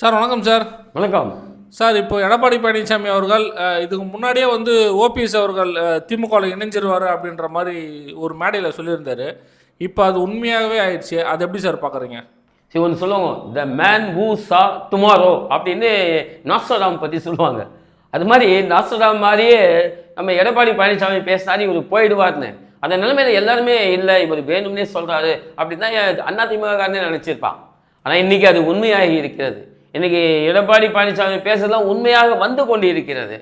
Sir வணக்கம் sir. வணக்கம். Sir இப்போ எடப்பாடி பழனிசாமி அவர்கள் இதுக்கு முன்னாடியே வந்து ஓபிஎஸ் அவர்கள் திமுகவில் இணைஞ்சிருவார் அப்படின்ற மாதிரி ஒரு மேடையில் சொல்லியிருந்தார். இப்போ அது உண்மையாகவே ஆயிடுச்சு. அது எப்படி சார் பார்க்குறீங்க? சரி, ஒன்று சொல்லுவாங்க, த மேன் ஹூ சா டுமாரோ அப்படின்னு நாஸ்ட்ராடாம் பற்றி சொல்லுவாங்க. அது மாதிரி நாஸ்ட்ராடாம் மாதிரியே நம்ம எடப்பாடி பழனிசாமி பேசினாரு இவர் போயிடுவார்னு. அந்த நிலைமையில எல்லாருமே இல்லை இவர் வேணும்னே சொல்கிறாரு அப்படின்னு தான் அதிமுககாரனே நினச்சிருப்பான். ஆனால் இன்றைக்கி அது உண்மையாகி இருக்கிறது. இன்றைக்கி எடப்பாடி பழனிசாமி பேசுறதுலாம் உண்மையாக வந்து கொண்டு இருக்கிறது.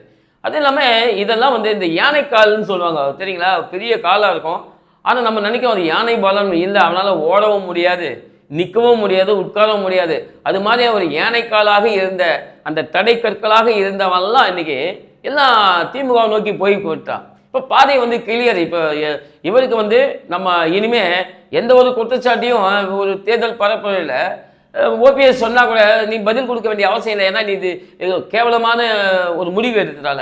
அது இல்லாமல் இதெல்லாம் வந்து இந்த யானைக்கால்னு சொல்லுவாங்க தெரியுங்களா, பெரிய காலாக இருக்கும். ஆனால் நம்ம நினைக்கிறோம் அது யானை பலம் இல்லை, அவனால் ஓடவும் முடியாது, நிற்கவும் முடியாது, உட்காரவும் முடியாது. அது மாதிரி அவர் யானைக்காலாக இருந்த அந்த தடை கற்களாக இருந்தவன்லாம் இன்றைக்கி எல்லாம் திமுக நோக்கி போய் போட்டான். இப்போ பாதை வந்து கிளியர். இப்போ இவருக்கு வந்து நம்ம இனிமே எந்த ஒரு குற்றச்சாட்டையும் ஒரு தேர்தல் பரப்புரையில் ஓபிஎஸ் சொன்னால் கூட நீ பதில் கொடுக்க வேண்டிய அவசியம் இல்லை. ஏன்னா நீ இது கேவலமான ஒரு முடிவு எடுத்ததால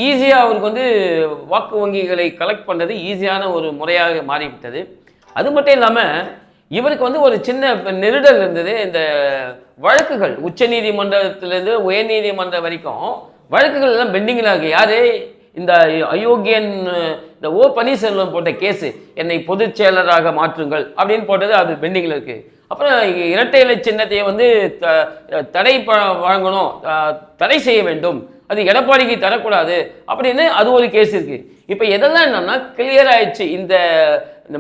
ஈஸியாக அவருக்கு வந்து வாக்கு வங்கிகளை கலெக்ட் பண்ணுறது ஈஸியான ஒரு முறையாக மாறிவிட்டது. அது மட்டும் இல்லாமல் இவருக்கு வந்து ஒரு சின்ன நெருடல் இருந்தது. இந்த வழக்குகள் உச்ச நீதிமன்றத்திலேருந்து உயர்நீதிமன்றம் வரைக்கும் வழக்குகள் எல்லாம் பெண்டிங்கில் இருக்குது. யார் இந்த அயோக்கியன் இந்த ஓ பன்னீர்செல்வம் போட்ட கேஸு, என்னை பொதுச் செயலராக மாற்றுங்கள் அப்படின்னு போட்டது, அது பெண்டிங்கில் இருக்குது. அப்புறம் இரட்டை இலை சின்னத்தையை வந்து தடை வழங்கணும், தடை செய்ய வேண்டும், அது எடப்பாடிக்கு தரக்கூடாது அப்படின்னு அது ஒரு கேஸ் இருக்குது. இப்போ எதெல்லாம் என்னன்னா கிளியர் ஆயிடுச்சு. இந்த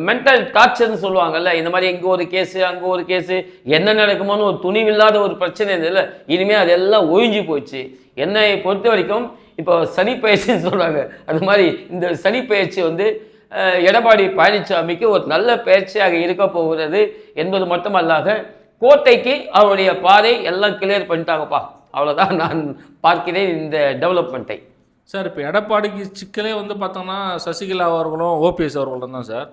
மென்டல் டார்ச்சர்னு சொல்லுவாங்கல்ல, இந்த மாதிரி இங்கே ஒரு கேஸு அங்கே ஒரு கேஸு, என்ன நடக்குமோன்னு ஒரு துணிவில்லாத ஒரு பிரச்சனை இருந்ததில்ல, இனிமேல் அதெல்லாம் ஒழிஞ்சு போச்சு. என்னை பொறுத்த வரைக்கும் இப்போ சனி பயிற்சின்னு சொல்கிறாங்க, அது மாதிரி இந்த சனி பயிற்சி வந்து எடப்பாடி பழனிசாமிக்கு ஒரு நல்ல பயிற்சியாக இருக்க போகிறது என்பது மட்டுமல்லாத கோட்டைக்கு அவருடைய பாதை எல்லாம் கிளியர் பண்ணிட்டாங்கப்பா. அவ்வளோதான் நான் பார்க்கிறேன் இந்த டெவலப்மெண்ட்டை. சார் இப்போ எடப்பாடிக்கு சிக்கலே வந்து பார்த்தோம்னா சசிகலா அவர்களும் ஓபிஎஸ் அவர்களும் தான் சார்.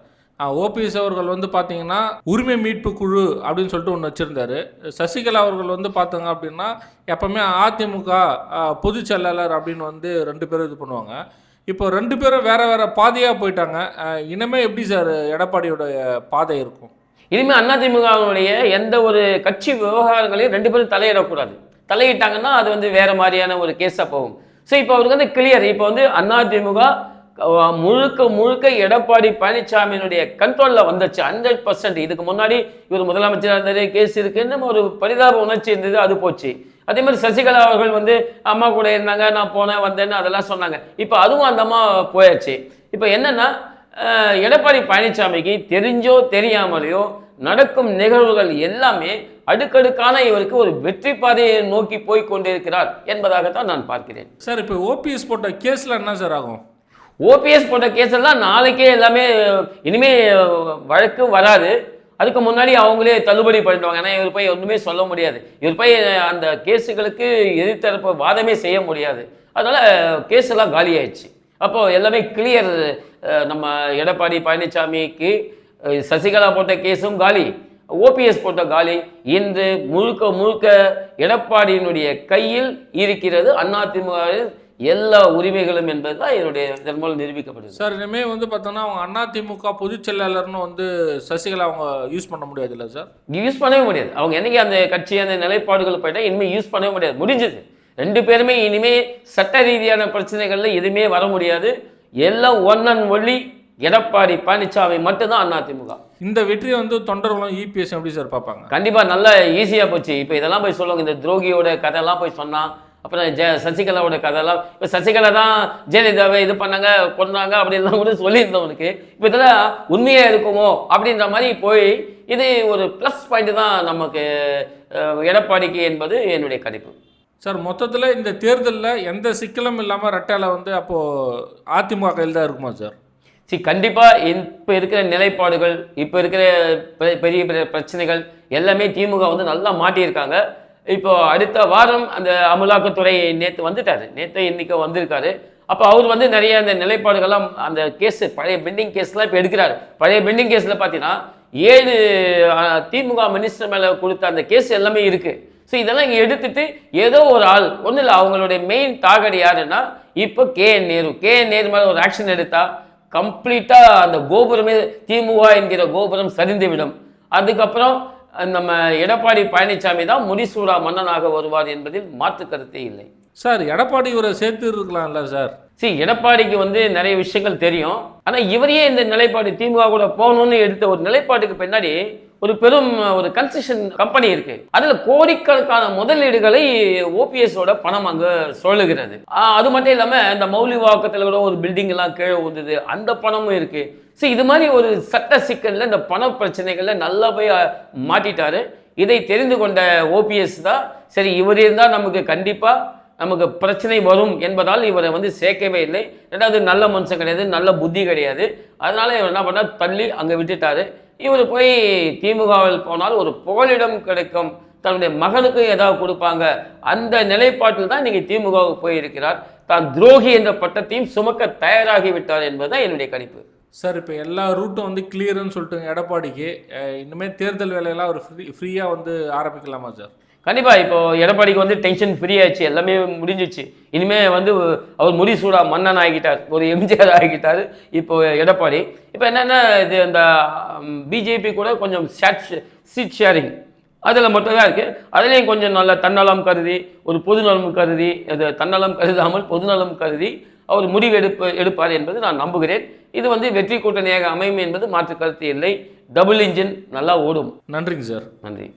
ஓபிஎஸ் அவர்கள் வந்து பார்த்தீங்கன்னா உரிமை மீட்பு குழு அப்படின்னு சொல்லிட்டு ஒன்று வச்சுருந்தாரு. சசிகலா அவர்கள் வந்து பார்த்தோங்க அப்படின்னா எப்பவுமே அதிமுக பொதுச் செயலாளர் அப்படின்னு வந்து 2 பேரும் இது பண்ணுவாங்க. இப்போ 2 பேரும் வேற வேற பாதையாக போயிட்டாங்க. இனிமே எப்படி சார் எடப்பாடியோட பாதை இருக்கும்? இனிமேல் அதிமுகவுடைய எந்த ஒரு கட்சி விவகாரங்களையும் 2 பேரும் தலையிடக்கூடாது. தலையிட்டாங்கன்னா அது வந்து வேற மாதிரியான ஒரு கேஸாக போகும். ஸோ இப்போ அவருக்கு வந்து கிளியர். இப்போ வந்து அதிமுக முழுக்க முழுக்க எடப்பாடி பழனிசாமியினுடைய கண்ட்ரோலில் வந்துச்சு 100%. இதுக்கு முன்னாடி இவர் முதலமைச்சராக இருந்தாரு, கேஸ் இருக்குன்னு ஒரு பரிதாப உணர்ச்சி இருந்தது, அது போச்சு. அதே மாதிரி சசிகலா அவர்கள் வந்து அம்மா கூட இருந்தாங்க, நான் போனேன் வந்தேன்னு அதெல்லாம் சொன்னாங்க. இப்போ அதுவும் அந்த அம்மா போயாச்சு. இப்போ என்னன்னா எடப்பாடி பழனிசாமிக்கு தெரிஞ்சோ தெரியாமலையோ நடக்கும் நிகழ்வுகள் எல்லாமே அடுக்கடுக்கான இவருக்கு ஒரு வெற்றி பாதையை நோக்கி போய் கொண்டிருக்கிறார் என்பதாகத்தான் நான் பார்க்கிறேன். சார் இப்போ ஓபிஎஸ் போட்ட கேஸில் என்ன சார் ஆகும்? ஓபிஎஸ் போட்ட கேஸ் எல்லாம் நாளைக்கே எல்லாமே இனிமே வழக்கு வராது. அதுக்கு முன்னாடி அவங்களே தள்ளுபடி பண்ணிடுவாங்க. ஏன்னா இவர் போய் ஒன்றுமே சொல்ல முடியாது, இவர் போய் அந்த கேஸுகளுக்கு எதிர்த்தரப்பு வாதமே செய்ய முடியாது. அதனால் கேஸ் எல்லாம் காலி ஆயிடுச்சு. அப்போது எல்லாமே கிளியர். நம்ம எடப்பாடி பழனிசாமிக்கு சசிகலா போட்ட கேஸும் காலி, ஓபிஎஸ் போட்ட காலி. இன்று முழுக்க முழுக்க எடப்பாடியினுடைய கையில் இருக்கிறது அதிமுக எல்லா உரிமைகளும் என்பது தான் என்னுடைய இதன் மூலம் நிரூபிக்கப்படுது. சார் இனிமேல் வந்து பார்த்தோன்னா அவங்க அதிமுக பொதுச் செயலாளர்னு வந்து சசிகலா அவங்க யூஸ் பண்ண முடியாது இல்லை சார்? யூஸ் பண்ணவே முடியாது. அவங்க என்னைக்கு அந்த கட்சி அந்த நிலைப்பாடுகள் போயிட்டா இனிமேல் யூஸ் பண்ணவே முடியாது, முடிஞ்சது. 2 பேருமே இனிமேல் சட்ட ரீதியான பிரச்சனைகள்ல எதுவுமே வர முடியாது. எல்லாம் one and only Edappadi Palaniswami மட்டும்தான் அதிமுக. இந்த வெற்றியை வந்து தொண்டர்களும் இபிஎஸ் எப்படி சார் பார்ப்பாங்க? கண்டிப்பாக நல்லா ஈஸியாக போச்சு. இப்போ இதெல்லாம் போய் சொல்லுவாங்க, இந்த துரோகியோட கதையெல்லாம் போய் சொன்னால், அப்புறம் சசிகலாவோட கதையெல்லாம், இப்போ சசிகலா தான் ஜெயலலிதாவை இது பண்ணாங்க கொண்டாங்க அப்படின்லாம் கூட சொல்லியிருந்தவனுக்கு இப்போ இதெல்லாம் உண்மையாக இருக்குமோ அப்படின்ற மாதிரி போய் இது ஒரு ப்ளஸ் பாயிண்ட் தான் நமக்கு எடப்பாடிக்கு என்பது என்னுடைய கணிப்பு. சார் மொத்தத்தில் இந்த தேர்தலில் எந்த சிக்கலும் இல்லாமல் ரெட்டையில வந்து அப்போது அதிமுக கையில் தான் இருக்குமா சார்? கண்டிப்பாக இப்போ இருக்கிற நிலைப்பாடுகள், இப்போ இருக்கிற பெரிய பெரிய பிரச்சனைகள் எல்லாமே திமுக வந்து நல்லா மாட்டியிருக்காங்க. இப்போ அடுத்த வாரம் அந்த அமலாக்கத்துறை நேற்று வந்துட்டார், நேற்று இன்றைக்கி வந்திருக்காரு. அப்போ அவர் வந்து நிறைய அந்த நிலைப்பாடுகள்லாம் அந்த கேஸு பழைய பெண்டிங் கேஸ்லாம் இப்போ எடுக்கிறாரு. பழைய பெண்டிங் கேஸில் பார்த்தீங்கன்னா 7 திமுக மினிஸ்டர் மேலே கொடுத்த அந்த கேஸ் எல்லாமே இருக்குது. ஸோ இதெல்லாம் இங்கே எடுத்துட்டு ஏதோ ஒரு ஆள் ஒன்றும் இல்லை, அவங்களுடைய மெயின் டார்கெட் யாருன்னா இப்போ கேஎன் நேரு மேலே ஒரு ஆக்ஷன் எடுத்தால் கம்ப்ளீட்டாக அந்த கோபுரமே திமுக என்கிற கோபுரம் சரிந்துவிடும். அதுக்கப்புறம் நம்ம எடப்பாடி பழனிசாமி தான் முடிசூடா மன்னனாக வருவார் என்பதில் மாற்று கருத்தே இல்லை. சார் எடப்பாடி இவரை சேர்த்து இருக்கலாம்ல சார்? எடப்பாடிக்கு நிறைய விஷயங்கள் தெரியும். ஆனால் இவரையே இந்த நிலைப்பாடு திமுக கூட போகணும்னு எடுத்த ஒரு நிலைப்பாட்டுக்கு பின்னாடி ஒரு பெரும் ஒரு கன்ஸ்ட்ரக்ஷன் கம்பெனி இருக்கு. அதுல கோடிக்கணக்கான முதலீடுகளை ஓபிஎஸோட பணம் அங்க சொல்லுகிறது. அது மட்டும் இல்லாம இந்த மௌலிவாக்கத்தில் கூட ஒரு பில்டிங் எல்லாம் கீழே ஊதுது, அந்த பணமும் இருக்கு. இது மாதிரி ஒரு சட்ட சிக்கல்ல இந்த பண பிரச்சனைகள்ல நல்லா போய் மாட்டிட்டாரு. இதை தெரிந்து கொண்ட ஓபிஎஸ் தான் சரி இவர் இருந்தால் நமக்கு கண்டிப்பா நமக்கு பிரச்சனை வரும் என்பதால் இவரை சேர்க்கவே இல்லை. ரெண்டாவது நல்ல மனுஷன் கிடையாது, நல்ல புத்தி கிடையாது. அதனால இவர் என்ன பண்ணார், தள்ளி அங்கே விட்டுட்டாரு. இவர் போய் திமுகவில் போனால் ஒரு புகலிடம் கிடைக்கும், தன்னுடைய மகனுக்கு ஏதாவது கொடுப்பாங்க, அந்த நிலைப்பாட்டில் தான் இன்னைக்கு திமுகவுக்கு போயிருக்கிறார். தான் துரோகி என்ற பட்டத்தையும் சுமக்க தயாராகி விட்டார் என்பதுதான் என்னுடைய கணிப்பு. சார் இப்போ எல்லா ரூட்டும் கிளியர்னு சொல்லிட்டு எடப்பாடிக்கு இனிமேல் தேர்தல் வேலையெல்லாம் ஒரு ஃப்ரீயாக ஆரம்பிக்கலாமா சார்? கண்டிப்பாக. இப்போ எடப்பாடிக்கு டென்ஷன் ஃப்ரீ ஆயிடுச்சு, எல்லாமே முடிஞ்சிச்சு. இனிமேல் அவர் முடிசூடா மன்னன் ஆகிட்டார், ஒரு எம்ஜிஆர் ஆகிட்டார் இப்போ எடப்பாடி. இப்போ என்னென்னா இது அந்த பிஜேபி கூட கொஞ்சம் சீட் ஷேரிங் அதில் மட்டும்தான் இருக்குது. அதுலேயும் கொஞ்சம் நல்ல தன்னலம் கருதி, ஒரு பொதுநலம் கருதி, அது தன்னலம் கருதாமல் பொதுநலம் கருதி அவர் முடிவு எடுப்பார் என்பது நான் நம்புகிறேன். இது வெற்றி கூட்டணியாக அமையும் என்பது மாற்று கருத்து இல்லை. டபுள் இன்ஜின் நல்லா ஓடும். நன்றிங்க சார். நன்றி.